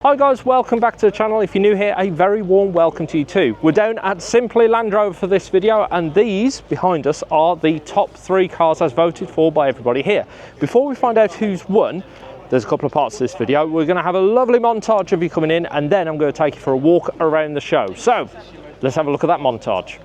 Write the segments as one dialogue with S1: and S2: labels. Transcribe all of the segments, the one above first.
S1: Hi guys, welcome back to the channel. If you're new here, a very warm welcome to you too. We're down at Simply Land Rover for this video, and these behind us are the top 3 cars as voted for by everybody here. Before we find out who's won, there's a couple of parts to this video. We're going to have a lovely montage of you coming in, and then I'm going to take you for a walk around the show. So let's have a look at that montage.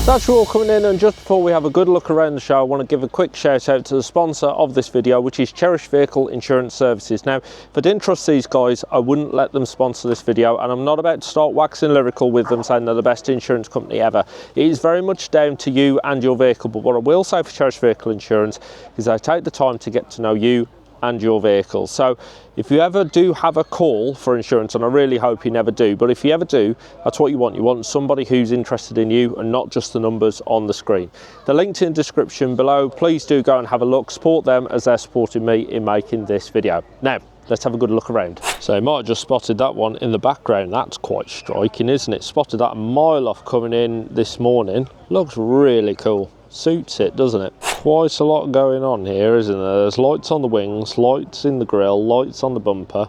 S1: That's you all coming in, and just before we have a good look around the show, I want to give a quick shout out to the sponsor of this video, which is Cherished Vehicle Insurance Services. Now, if I didn't trust these guys, I wouldn't let them sponsor this video, and I'm not about to start waxing lyrical with them saying they're the best insurance company ever. It is very much down to you and your vehicle, but what I will say for Cherished Vehicle Insurance is they take the time to get to know you and your vehicle. So if you ever do have a call for insurance, and I really hope you never do, but if you ever do, that's what you want. You want somebody who's interested in you and not just the numbers on the screen. The link's in the description below. Please do go and have a look, support them as they're supporting me in making this video. Now let's have a good look around. So you might have just spotted that one in the background. That's quite striking, isn't it? Spotted that a mile off coming in this morning. Looks really cool. Suits it, doesn't it? Quite a lot going on here, isn't there? There's lights on the wings, lights in the grille, lights on the bumper.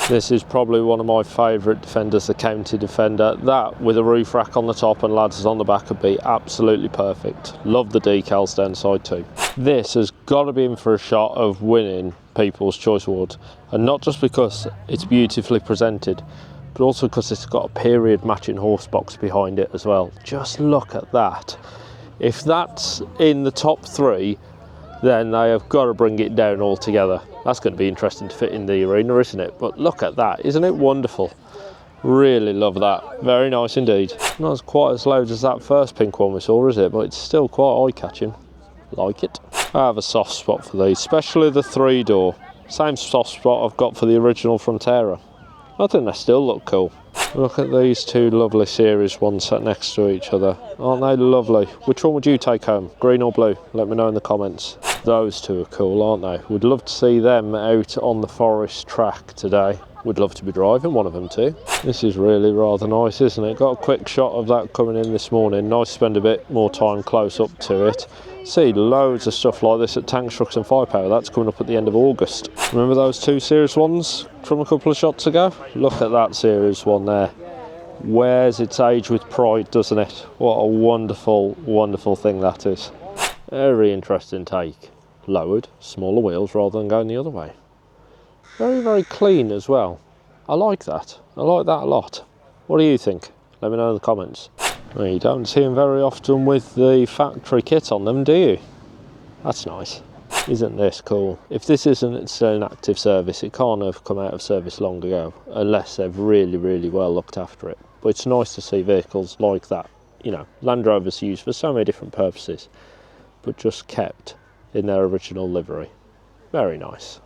S1: This is probably one of my favourite Defenders, the County Defender. That with a roof rack on the top and ladders on the back would be absolutely perfect. Love the decals down the side too. This has got to be in for a shot of winning People's Choice Awards, and not just because it's beautifully presented, but also because it's got a period matching horse box behind it as well. Just look at that. If that's in the top 3, then they have got to bring it down altogether. That's going to be interesting to fit in the arena, isn't it? But look at that, isn't it wonderful? Really love that. Very nice indeed. Not as quite as loud as that first pink one we saw, is it? But it's still quite eye-catching. Like it. I have a soft spot for these, especially the 3-door. Same soft spot I've got for the original Frontera. I think they still look cool. Look at these 2 lovely series ones sat next to each other. Aren't they lovely? Which one would you take home? Green or blue? Let me know in the comments. Those 2 are cool, aren't they? Would love to see them out on the forest track today. Would love to be driving one of them too. This is really rather nice, isn't it? Got a quick shot of that coming in this morning. Nice to spend a bit more time close up to it. See loads of stuff like this at Tank Trucks and Firepower. That's coming up at the end of August. Remember those 2 series ones from a couple of shots ago? Look at that series one there. Wears its age with pride, doesn't it? What a wonderful, wonderful thing that is. Very interesting take. Lowered, smaller wheels rather than going the other way. Very, very clean as well. I like that. I like that a lot. What do you think? Let me know in the comments. Well, you don't see them very often with the factory kit on them, do you? That's nice. Isn't this cool? If this isn't still in active service, it can't have come out of service long ago, unless they've really, really well looked after it. But it's nice to see vehicles like that. You know, Land Rovers are used for so many different purposes. but just kept in their original livery. Very nice.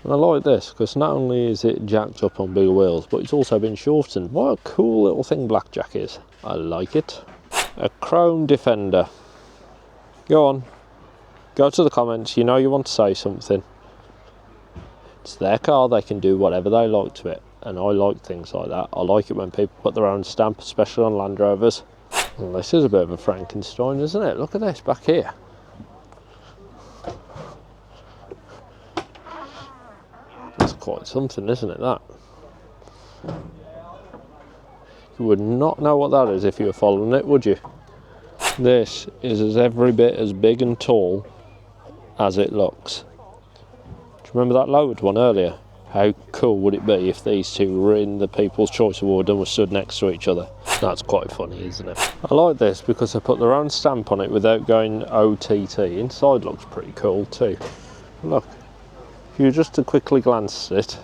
S1: And I like this because not only is it jacked up on bigger wheels, but it's also been shortened. What a cool little thing Blackjack is. I like it. A chrome Defender. Go on, go to the comments. You know you want to say something. It's their car, they can do whatever they like to it, and I like things like that. I like it when people put their own stamp, especially on Land Rovers. Well, this is a bit of a Frankenstein, isn't it? Look at this back here. That's quite something, isn't it, that? You would not know what that is if you were following it, would you? This is every bit as big and tall as it looks. Do you remember that lowered one earlier? How cool would it be if these two were in the People's Choice Award and were stood next to each other? That's quite funny, isn't it? I like this because they put their own stamp on it without going OTT. Inside looks pretty cool too. Look, if you were just to quickly glance at it,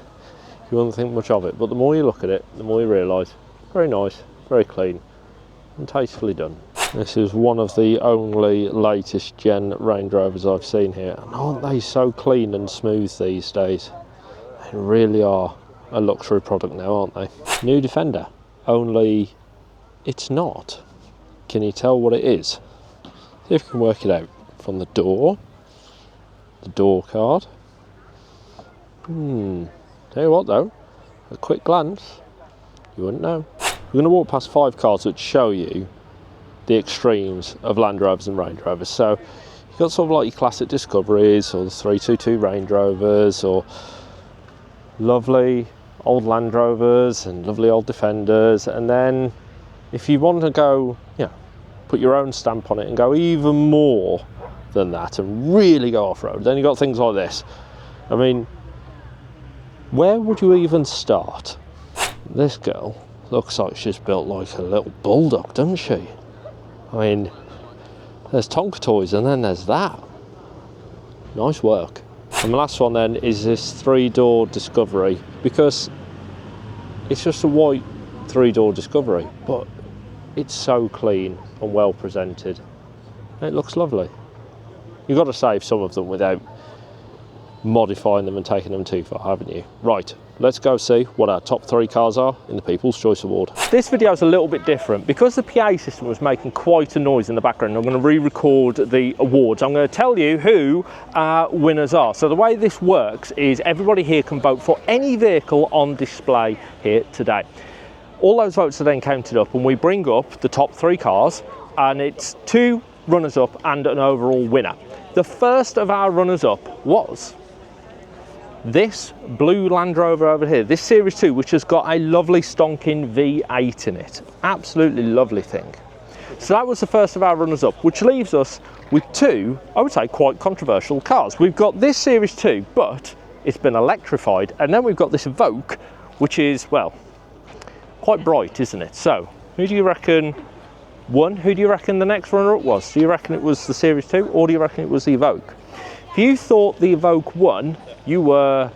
S1: you wouldn't think much of it, but the more you look at it, the more you realise, very nice, very clean, and tastefully done. This is one of the only latest gen Range Rovers I've seen here, and aren't they so clean and smooth these days? They really are a luxury product now, aren't they? New Defender, only it's not. Can you tell what it is? See if you can work it out. From the door card. Tell you what though, a quick glance, you wouldn't know. We're going to walk past 5 cars which show you the extremes of Land Rovers and Range Rovers. So you've got sort of like your classic Discoveries or the 322 Range Rovers, or lovely old Land Rovers and lovely old Defenders, and then if you want to go, you know, put your own stamp on it and go even more than that and really go off-road, then you've got things like this. I mean, where would you even start? This girl looks like she's built like a little bulldog, doesn't she? I mean, there's Tonka toys and then there's that. Nice work. And the last one then is this 3-door Discovery, because it's just a white 3-door Discovery, but it's so clean and well presented. It looks lovely. You've got to save some of them without modifying them and taking them too far, haven't you? Right, let's go see what our top 3 cars are in the People's Choice Award. This video is a little bit different because the PA system was making quite a noise in the background. I'm going to re-record the awards. I'm going to tell you who our winners are. So the way this works is everybody here can vote for any vehicle on display here today. All those votes are then counted up and we bring up the top 3 cars, and it's 2 runners-up and an overall winner. The first of our runners-up was this blue Land Rover over here, this Series 2, which has got a lovely stonking V8 in it. Absolutely lovely thing. So that was the first of our runners-up, which leaves us with 2, I would say, quite controversial cars. We've got this Series 2, but it's been electrified, and then we've got this Evoque, which is, well, quite bright, isn't it? So, who do you reckon won? Who do you reckon the next runner-up was? Do you reckon it was the Series 2, or do you reckon it was the Evoque? If you thought the Evoque won, you were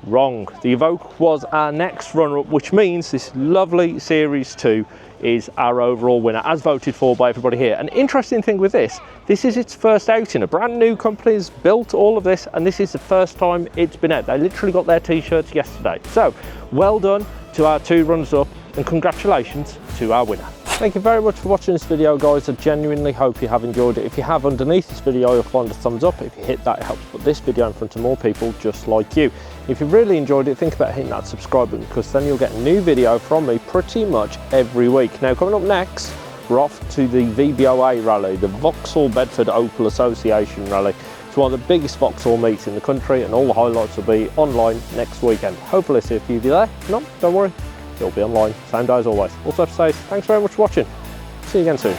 S1: wrong. The Evoque was our next runner-up, which means this lovely Series 2 is our overall winner, as voted for by everybody here. An interesting thing with this is its first outing. A brand new company has built all of this, and this is the first time it's been out. They literally got their t-shirts yesterday. So, well done to our 2 runners-up, and congratulations to our winner. Thank you very much for watching this video, guys. I genuinely hope you have enjoyed it. If you have, underneath this video you'll find a thumbs up. If you hit that, it helps put this video in front of more people just like you. If you've really enjoyed it, think about hitting that subscribe button, because then you'll get a new video from me pretty much every week. Now, coming up next, we're off to the VBOA rally, the Vauxhall Bedford Opel Association rally. It's one of the biggest Vauxhall meets in the country, and all the highlights will be online next weekend. Hopefully see a few of you there. If not, don't worry, it'll be online, same day as always. Also have to say, thanks very much for watching. See you again soon.